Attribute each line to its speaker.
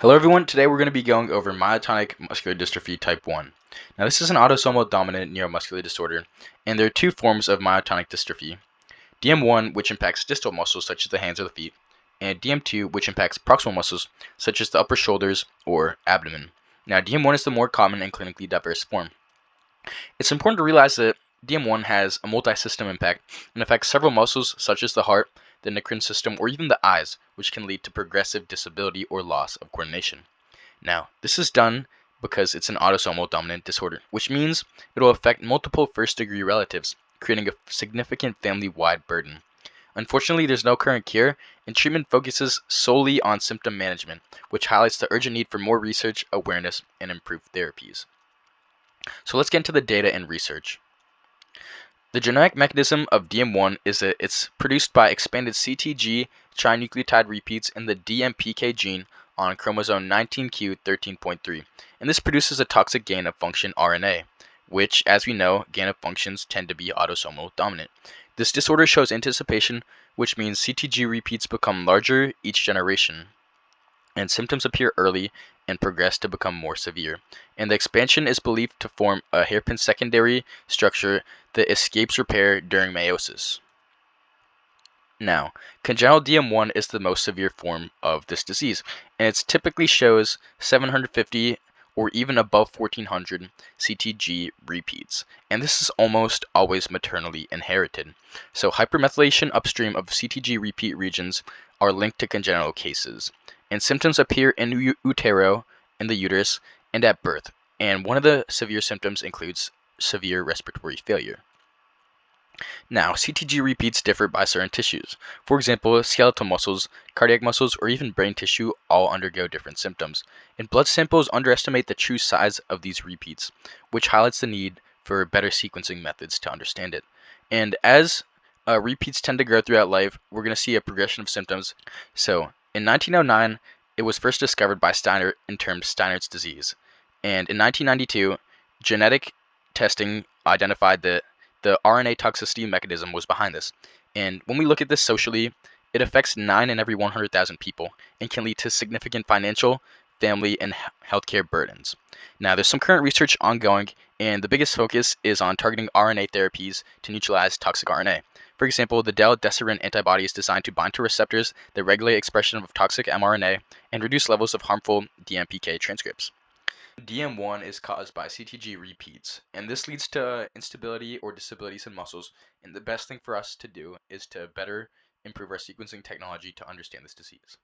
Speaker 1: Hello everyone, today we're going to be going over myotonic muscular dystrophy type 1. Now this is an autosomal dominant neuromuscular disorder, and there are two forms of myotonic dystrophy. DM1, which impacts distal muscles such as the hands or the feet, and DM2, which impacts proximal muscles such as the upper shoulders or abdomen. Now DM1 is the more common and clinically diverse form. It's important to realize that DM1 has a multi-system impact and affects several muscles such as the heart, the endocrine system, or even the eyes, which can lead to progressive disability or loss of coordination. Now, this is done because it's an autosomal dominant disorder, which means it will affect multiple first-degree relatives, creating a significant family-wide burden. Unfortunately, there's no current cure, and treatment focuses solely on symptom management, which highlights the urgent need for more research, awareness, and improved therapies. So let's get into the data and research. The genetic mechanism of DM1 is that it's produced by expanded CTG trinucleotide repeats in the DMPK gene on chromosome 19q13.3, and this produces a toxic gain of function RNA, which, as we know, gain of functions tend to be autosomal dominant. This disorder shows anticipation, which means CTG repeats become larger each generation, and symptoms appear early and progress to become more severe. And the expansion is believed to form a hairpin secondary structure that escapes repair during meiosis. Now, congenital DM1 is the most severe form of this disease, and it typically shows 750 or even above 1400 CTG repeats, and this is almost always maternally inherited. So hypermethylation upstream of CTG repeat regions are linked to congenital cases, and symptoms appear in utero, in the uterus, and at birth, and one of the severe symptoms includes severe respiratory failure. Now, CTG repeats differ by certain tissues. For example, skeletal muscles, cardiac muscles, or even brain tissue all undergo different symptoms. And blood samples underestimate the true size of these repeats, which highlights the need for better sequencing methods to understand it. And as repeats tend to grow throughout life, we're going to see a progression of symptoms. So, in 1909, it was first discovered by Steiner and termed Steiner's disease. And in 1992, genetic testing identified that the RNA toxicity mechanism was behind this. And when we look at this socially, it affects 9 in every 100,000 people and can lead to significant financial, family, and healthcare burdens. Now, there's some current research ongoing, and the biggest focus is on targeting RNA therapies to neutralize toxic RNA. For example, the del-desiran antibody is designed to bind to receptors that regulate expression of toxic mRNA and reduce levels of harmful DMPK transcripts. DM1 is caused by CTG repeats, and this leads to instability or disabilities in muscles, and the best thing for us to do is to better improve our sequencing technology to understand this disease.